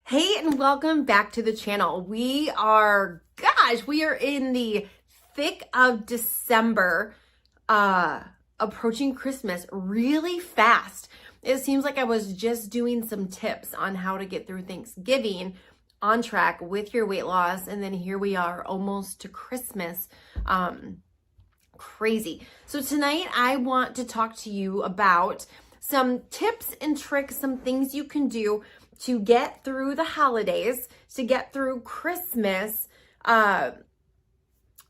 Hey, and welcome back to the channel. We are in the thick of December, approaching Christmas really fast. It seems like I was just doing some tips on how to get through Thanksgiving on track with your weight loss. And then here we are almost to Christmas. Crazy. So tonight I want to talk to you about some tips and tricks, some things you can do to get through the holidays, to get through Christmas,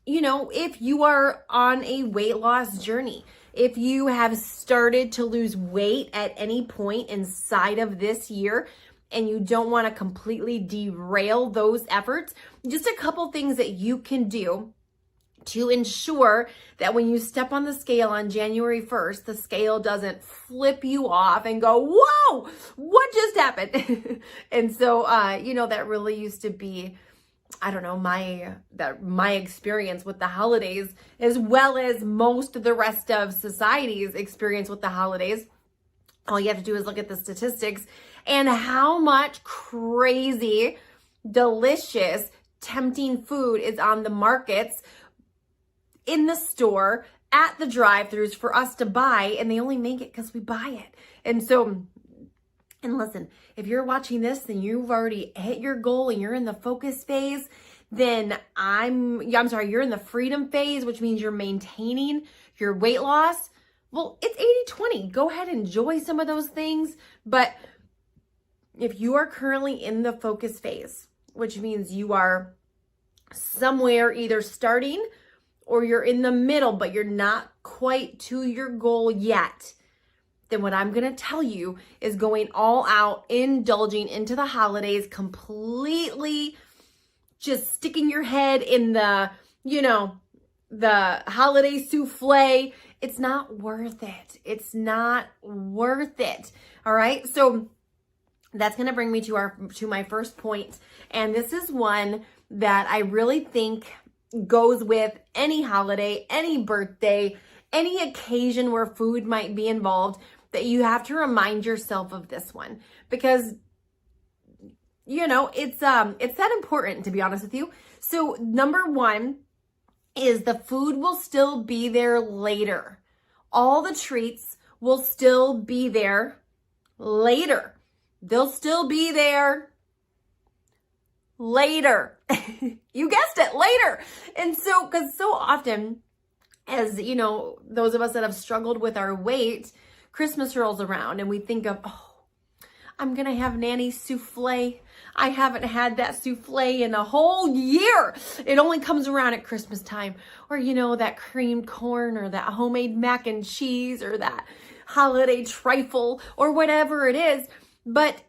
if you are on a weight loss journey, if you have started to lose weight at any point inside of this year and you don't want to completely derail those efforts, just a couple things that you can do to ensure that when you step on the scale on January 1st, the scale doesn't flip you off and go, whoa, what just happened? And so, that really used to be, my experience with the holidays, as well as most of the rest of society's experience with the holidays. All you have to do is look at the statistics and how much crazy, delicious, tempting food is on the markets, in the store, at the drive-thrus for us to buy, and they only make it because we buy it. And listen, if you're watching this and you've already hit your goal and you're in the focus phase, then you're in the freedom phase, which means you're maintaining your weight loss. Well, it's 80-20. Go ahead and enjoy some of those things. But if you are currently in the focus phase, which means you are somewhere either starting or you're in the middle, but you're not quite to your goal yet, then what I'm gonna tell you is going all out, indulging into the holidays, completely just sticking your head in the holiday souffle. It's not worth it. It's not worth it. All right. So that's gonna bring me to my first point. And this is one that I really think goes with any holiday, any birthday, any occasion where food might be involved, that you have to remind yourself of this one, because it's that important, to be honest with you. So number one is the food will still be there later. All the treats will still be there later. They'll still be there later. You guessed it, later. And so, because so often, as those of us that have struggled with our weight, Christmas rolls around and we think of, I'm gonna have Nanny's souffle. I haven't had that souffle in a whole year. It only comes around at Christmas time. Or that creamed corn, or that homemade mac and cheese, or that holiday trifle, or whatever it is. But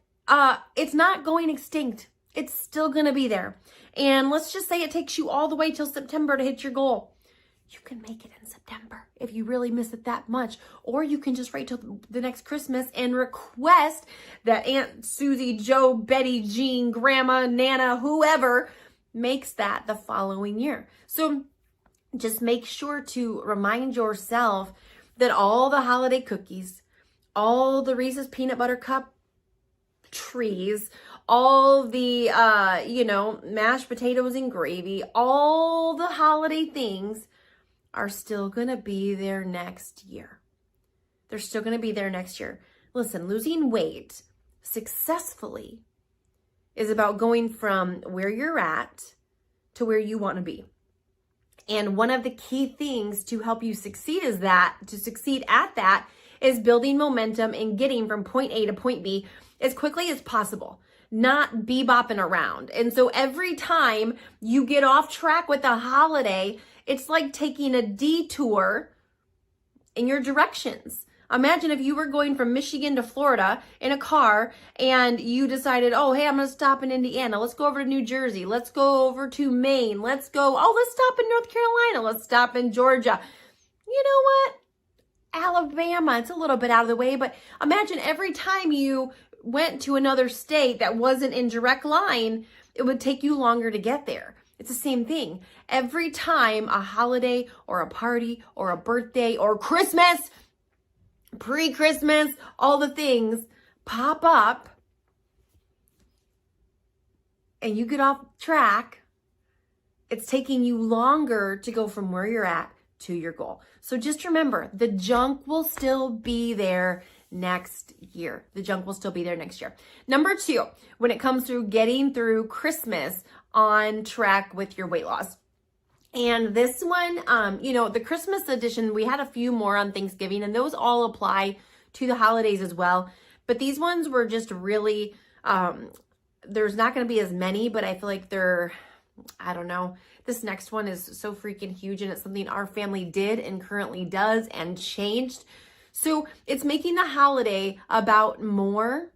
it's not going extinct. It's still going to be there. And let's just say it takes you all the way till September to hit your goal. You can make it in September if you really miss it that much. Or you can just wait till the next Christmas and request that Aunt Susie, Joe, Betty, Jean, Grandma, Nana, whoever makes that the following year. So just make sure to remind yourself that all the holiday cookies, all the Reese's Peanut Butter Cup trees, all the, mashed potatoes and gravy, all the holiday things are still going to be there next year. They're still going to be there next year. Listen, losing weight successfully is about going from where you're at to where you want to be. And one of the key things to help you succeed at that is building momentum and getting from point A to point B as quickly as possible, not bebopping around. And so every time you get off track with a holiday, it's like taking a detour in your directions. Imagine if you were going from Michigan to Florida in a car and you decided, hey, I'm going to stop in Indiana. Let's go over to New Jersey. Let's go over to Maine. Let's stop in North Carolina. Let's stop in Georgia. You know what? Alabama, it's a little bit out of the way, but imagine every time you went to another state that wasn't in direct line, it would take you longer to get there. It's the same thing. Every time a holiday or a party or a birthday or Christmas, pre-Christmas, all the things pop up, and you get off track, it's taking you longer to go from where you're at to your goal. So just remember, the junk will still be there next year. The junk will still be there next year. Number 2, when it comes to getting through Christmas on track with your weight loss. And this one, the Christmas edition, we had a few more on Thanksgiving, and those all apply to the holidays as well. But these ones were just really, there's not going to be as many, but I feel like I don't know. This next one is so freaking huge, and it's something our family did and currently does and changed. So it's making the holiday about more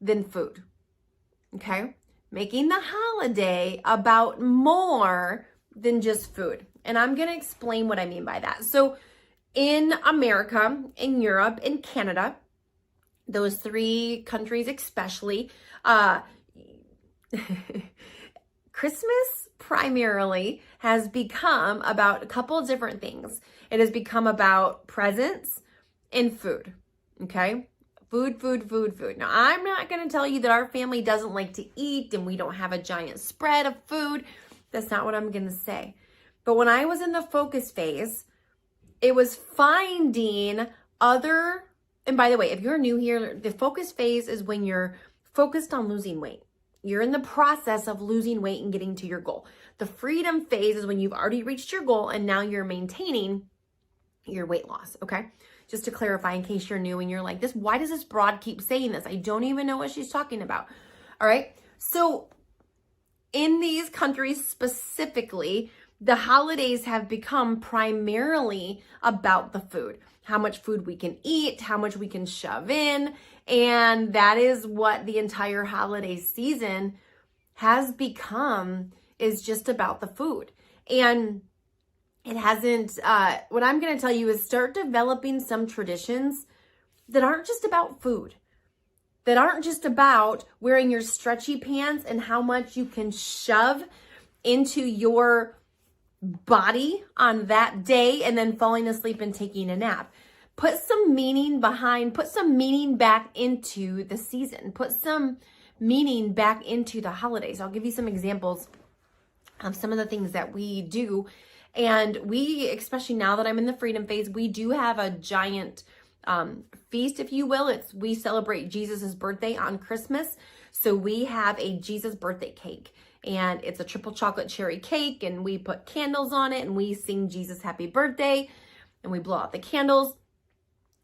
than food. Okay? Making the holiday about more than just food. And I'm going to explain what I mean by that. So in America, in Europe, in Canada, those 3 countries especially, Christmas primarily has become about a couple of different things. It has become about presents and food, okay? Food. Now, I'm not going to tell you that our family doesn't like to eat and we don't have a giant spread of food. That's not what I'm going to say. But when I was in the focus phase, it was finding other, and by the way, if you're new here, the focus phase is when you're focused on losing weight. You're in the process of losing weight and getting to your goal. The freedom phase is when you've already reached your goal and now you're maintaining your weight loss, okay? Just to clarify, in case you're new and you're like, why does this broad keep saying this? I don't even know what she's talking about. All right. So in these countries specifically, the holidays have become primarily about the food, how much food we can eat, how much we can shove in. And that is what the entire holiday season has become, is just about the food. And it hasn't, what I'm going to tell you is start developing some traditions that aren't just about food, that aren't just about wearing your stretchy pants and how much you can shove into your body on that day and then falling asleep and taking a nap. Put some meaning back into the season. Put some meaning back into the holidays. I'll give you some examples of some of the things that we do. And we, especially now that I'm in the freedom phase, we do have a giant feast, if you will. We celebrate Jesus's birthday on Christmas. So we have a Jesus birthday cake, and it's a triple chocolate cherry cake, and we put candles on it, and we sing Jesus happy birthday, and we blow out the candles.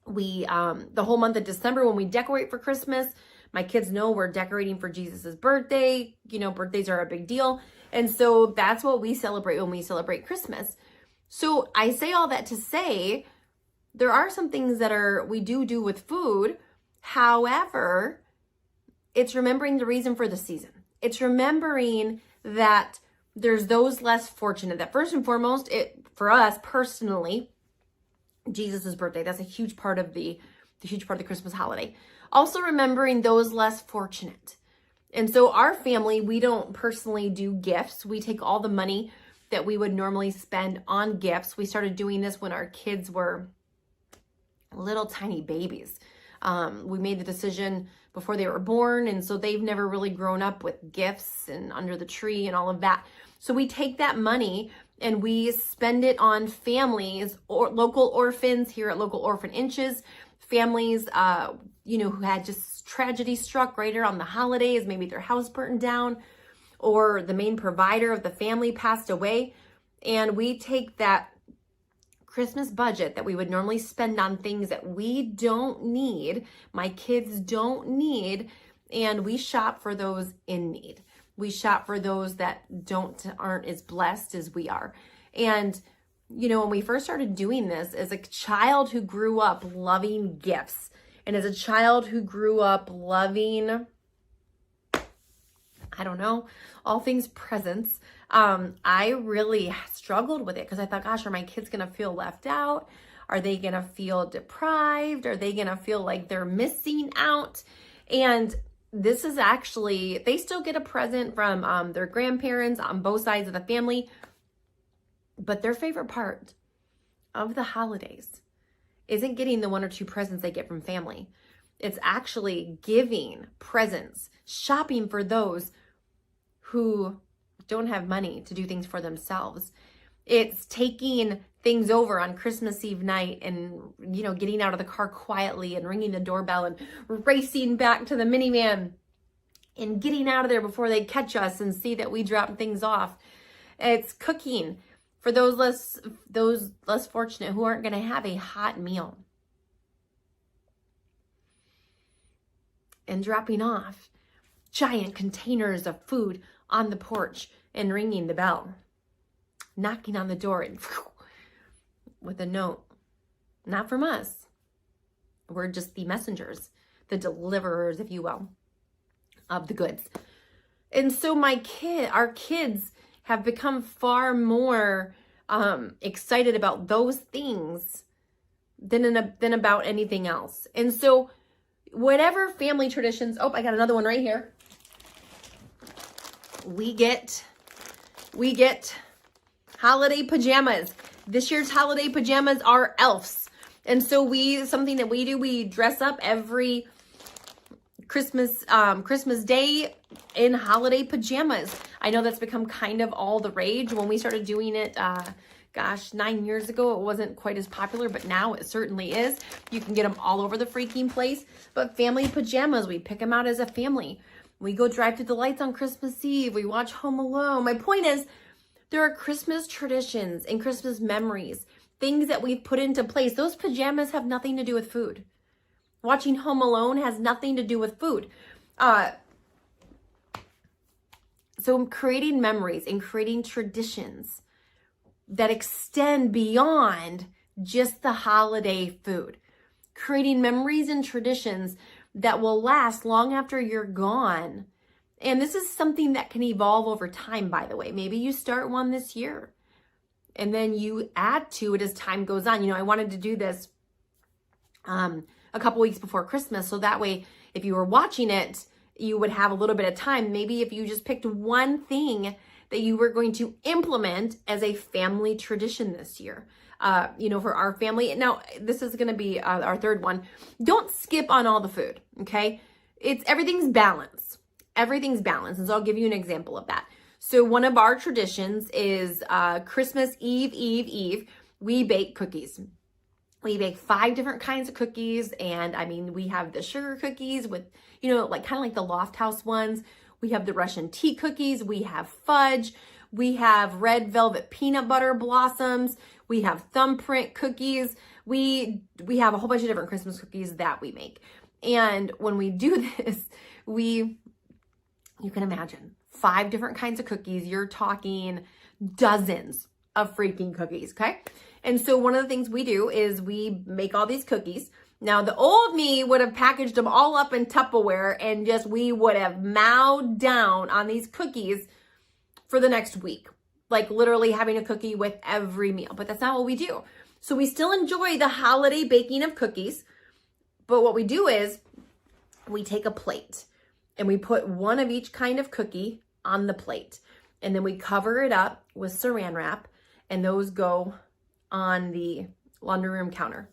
We, the whole month of December, when we decorate for Christmas, my kids know we're decorating for Jesus's birthday. You know, birthdays are a big deal. And so that's what we celebrate when we celebrate Christmas. So I say all that to say, there are some things that we do with food. However, it's remembering the reason for the season. It's remembering that there's those less fortunate, that first and foremost, for us personally, Jesus's birthday, that's a huge part of the Christmas holiday. Also remembering those less fortunate. And so our family, we don't personally do gifts. We take all the money that we would normally spend on gifts. We started doing this when our kids were little tiny babies. We made the decision before they were born, and so they've never really grown up with gifts and under the tree and all of that. So we take that money and we spend it on families or local orphans here at Local Orphan Inches, families, who had just tragedy struck right around the holidays. Maybe their house burned down or the main provider of the family passed away. And we take that Christmas budget that we would normally spend on things that we don't need, my kids don't need, and we shop for those in need. We shop for those that aren't as blessed as we are. And when we first started doing this, as a child who grew up loving gifts, and as a child who grew up loving, all things presents, I really struggled with it because I thought, gosh, are my kids going to feel left out? Are they going to feel deprived? Are they going to feel like they're missing out? And this is actually, they still get a present from their grandparents on both sides of the family, but their favorite part of the holidays isn't getting the 1 or 2 presents they get from family. It's actually giving presents, shopping for those who don't have money to do things for themselves. It's taking things over on Christmas Eve night and, getting out of the car quietly and ringing the doorbell and racing back to the minivan and getting out of there before they catch us and see that we dropped things off. It's cooking for those less fortunate who aren't going to have a hot meal. And dropping off giant containers of food on the porch and ringing the bell. Knocking on the door and with a note. Not from us. We're just the messengers, the deliverers, if you will, of the goods. And so our kids have become far more excited about those things than about anything else. And so whatever family traditions, I got another one right here. We get holiday pajamas. This year's holiday pajamas are elves. And so something that we do, we dress up every Christmas Day in holiday pajamas. I know that's become kind of all the rage. When we started doing it, 9 years ago, it wasn't quite as popular, but now it certainly is. You can get them all over the freaking place. But family pajamas, we pick them out as a family. We go drive to the lights on Christmas Eve. We watch Home Alone. My point is, there are Christmas traditions and Christmas memories, things that we've put into place. Those pajamas have nothing to do with food. Watching Home Alone has nothing to do with food. So creating memories and creating traditions that extend beyond just the holiday food. Creating memories and traditions that will last long after you're gone. And this is something that can evolve over time, by the way. Maybe you start one this year and then you add to it as time goes on. I wanted to do this a couple weeks before Christmas. So that way, if you were watching it, you would have a little bit of time. Maybe if you just picked one thing that you were going to implement as a family tradition this year, for our family. Now, this is going to be our third one. Don't skip on all the food, okay? Everything's balanced. Everything's balanced. And so I'll give you an example of that. So one of our traditions is Christmas Eve, we bake cookies. We bake 5 different kinds of cookies. And we have the sugar cookies with, kind of like the Loft House ones. We have the Russian tea cookies. We have fudge. We have red velvet peanut butter blossoms. We have thumbprint cookies. We have a whole bunch of different Christmas cookies that we make. And when we do this, you can imagine 5 different kinds of cookies. You're talking dozens of freaking cookies, okay? And so one of the things we do is we make all these cookies. Now, the old me would have packaged them all up in Tupperware and we would have mowed down on these cookies for the next week. Like literally having a cookie with every meal. But that's not what we do. So we still enjoy the holiday baking of cookies. But what we do is we take a plate and we put one of each kind of cookie on the plate. And then we cover it up with saran wrap. And those go on the laundry room counter.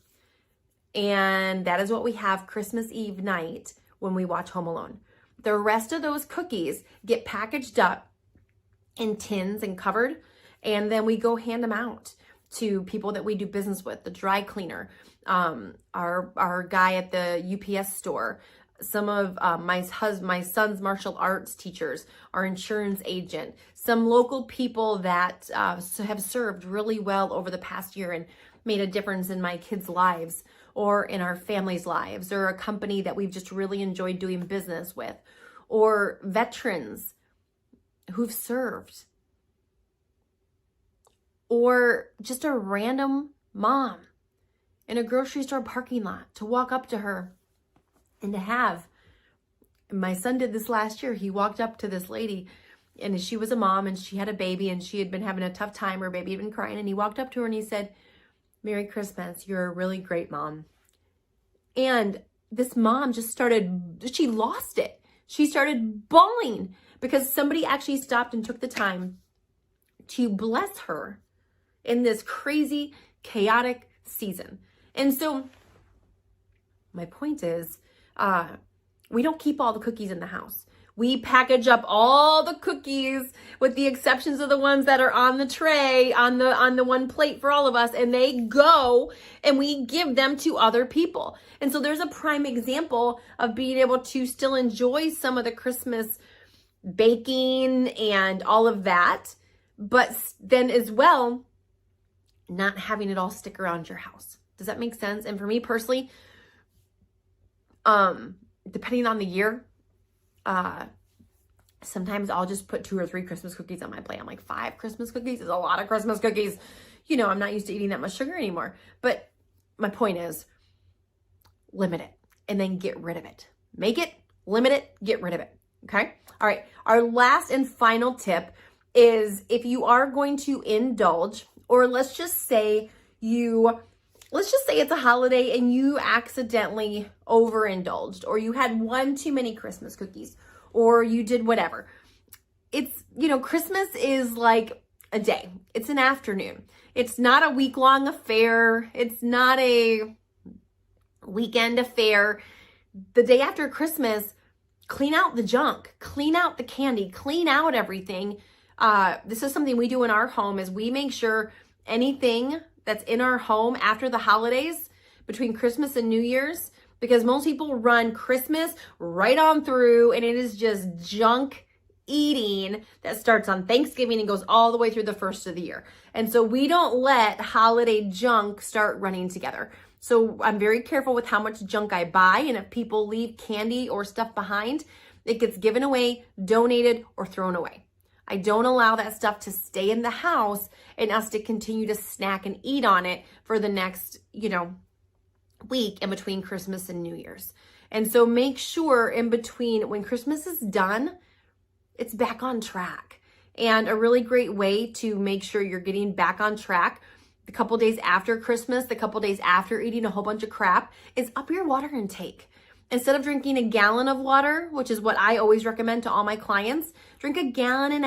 And that is what we have Christmas Eve night when we watch Home Alone. The rest of those cookies get packaged up in tins and covered. And then we go hand them out to people that we do business with, the dry cleaner, our guy at the UPS store, some of my son's martial arts teachers, our insurance agent, some local people that have served really well over the past year and made a difference in my kids' lives or in our family's lives, or a company that we've just really enjoyed doing business with, or veterans who've served, or just a random mom in a grocery store parking lot to walk up to her and to have. My son did this last year. He walked up to this lady and she was a mom and she had a baby and she had been having a tough time. Her baby had been crying, and he walked up to her and he said, "Merry Christmas. You're a really great mom." And this mom she lost it. She started bawling because somebody actually stopped and took the time to bless her in this crazy, chaotic season. And so my point is, we don't keep all the cookies in the house. We package up all the cookies with the exceptions of the ones that are on the tray, on the one plate for all of us, and they go and we give them to other people. And so there's a prime example of being able to still enjoy some of the Christmas baking and all of that, but then as well, not having it all stick around your house. Does that make sense? And for me personally, depending on the year, sometimes I'll just put 2 or 3 Christmas cookies on my plate. I'm like, 5 Christmas cookies is a lot of Christmas cookies. You know, I'm not used to eating that much sugar anymore. But my point is, limit it and then get rid of it. Make it, limit it, get rid of it. Okay? All right. Our last and final tip is if you are going to indulge, or let's just say it's a holiday and you accidentally overindulged, or you had one too many Christmas cookies, or you did whatever. It's, Christmas is like a day. It's an afternoon. It's not a week-long affair. It's not a weekend affair. The day after Christmas, clean out the junk, clean out the candy, clean out everything. This is something we do in our home, is we make sure anything that's in our home after the holidays, between Christmas and New Year's, because most people run Christmas right on through and it is just junk eating that starts on Thanksgiving and goes all the way through the first of the year. And so we don't let holiday junk start running together. So I'm very careful with how much junk I buy, and if people leave candy or stuff behind, it gets given away, donated, or thrown away. I don't allow that stuff to stay in the house and us to continue to snack and eat on it for the next, week in between Christmas and New Year's. And so make sure in between, when Christmas is done, it's back on track. And a really great way to make sure you're getting back on track the couple days after Christmas, the couple days after eating a whole bunch of crap, is up your water intake. Instead of drinking a gallon of water, which is what I always recommend to all my clients, drink 1.5 gallons.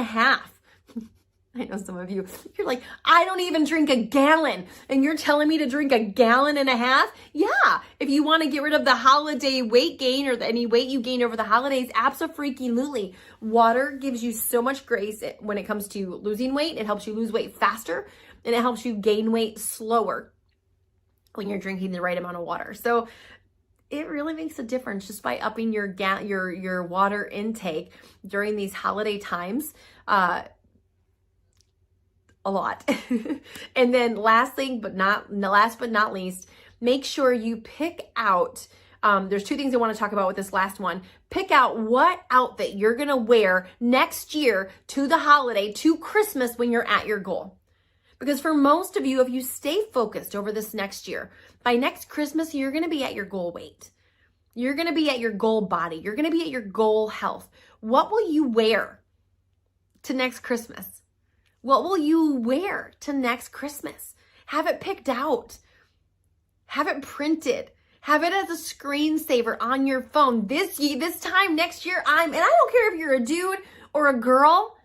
I know some of you, you're like, I don't even drink a gallon, and you're telling me to drink 1.5 gallons? Yeah, if you want to get rid of the holiday weight gain or any weight you gained over the holidays, absolutely. Water gives you so much grace when it comes to losing weight. It helps you lose weight faster, and it helps you gain weight slower when you're drinking the right amount of water. So it really makes a difference just by upping your water intake during these holiday times. A lot. And then last but not least, make sure you pick out, there's 2 things I want to talk about with this last one. Pick out what outfit you're going to wear next year to the holiday, to Christmas, when you're at your goal. Because for most of you, if you stay focused over this next year, by next Christmas, you're going to be at your goal weight. You're going to be at your goal body. You're going to be at your goal health. What will you wear to next Christmas? What will you wear to next Christmas? Have it picked out. Have it printed. Have it as a screensaver on your phone. This time next year, and I don't care if you're a dude or a girl,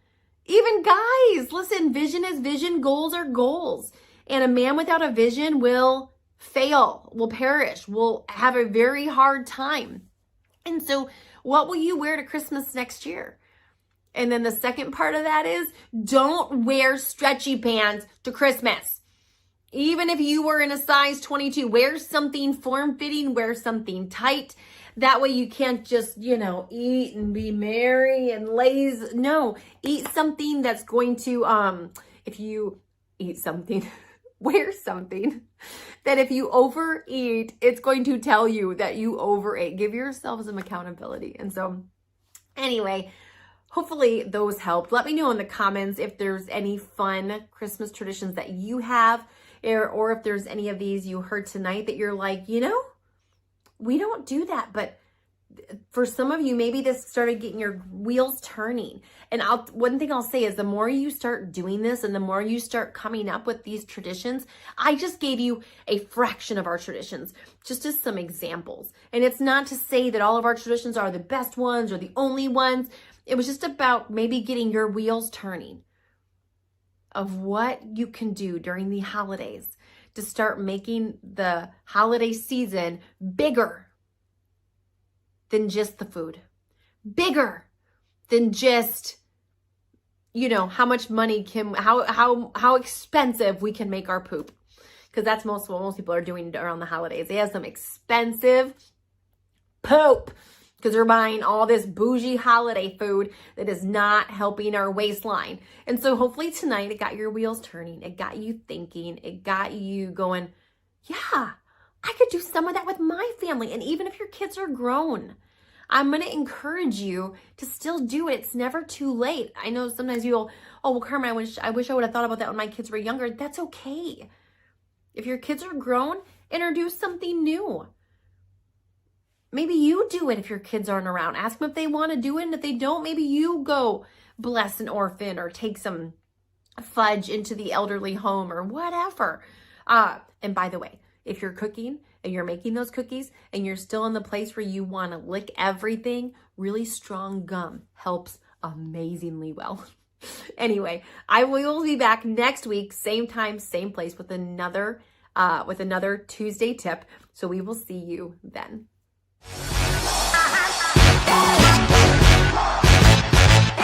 even guys, listen, vision is vision, goals are goals. And a man without a vision will fail, will perish, will have a very hard time. And so what will you wear to Christmas next year? And then the second part of that is, don't wear stretchy pants to Christmas. Even if you were in a size 22, wear something form-fitting, wear something tight. That way you can't just, eat and be merry and lazy. No, eat something that's going to, if you eat something, wear something that if you overeat, it's going to tell you that you overate. Give yourself some accountability. And so anyway, hopefully those helped. Let me know in the comments if there's any fun Christmas traditions that you have, or if there's any of these you heard tonight that you're like, we don't do that. But for some of you, maybe this started getting your wheels turning. And one thing I'll say is, the more you start doing this and the more you start coming up with these traditions, I just gave you a fraction of our traditions, just as some examples. And it's not to say that all of our traditions are the best ones or the only ones. It was just about maybe getting your wheels turning of what you can do during the holidays to start making the holiday season bigger than just the food, bigger than just, how much money how expensive we can make our poop. Because that's what most people are doing around the holidays. They have some expensive poop because we're buying all this bougie holiday food that is not helping our waistline. And so hopefully tonight it got your wheels turning. It got you thinking. It got you going, yeah, I could do some of that with my family. And even if your kids are grown, I'm going to encourage you to still do it. It's never too late. I know sometimes you'll, oh, well, Carmen, I wish I would have thought about that when my kids were younger. That's okay. If your kids are grown, introduce something new. Maybe you do it if your kids aren't around. Ask them if they want to do it. And if they don't, maybe you go bless an orphan or take some fudge into the elderly home or whatever. And by the way, if you're cooking and you're making those cookies and you're still in the place where you want to lick everything, really strong gum helps amazingly well. Anyway, I will be back next week, same time, same place with another Tuesday tip. So we will see you then.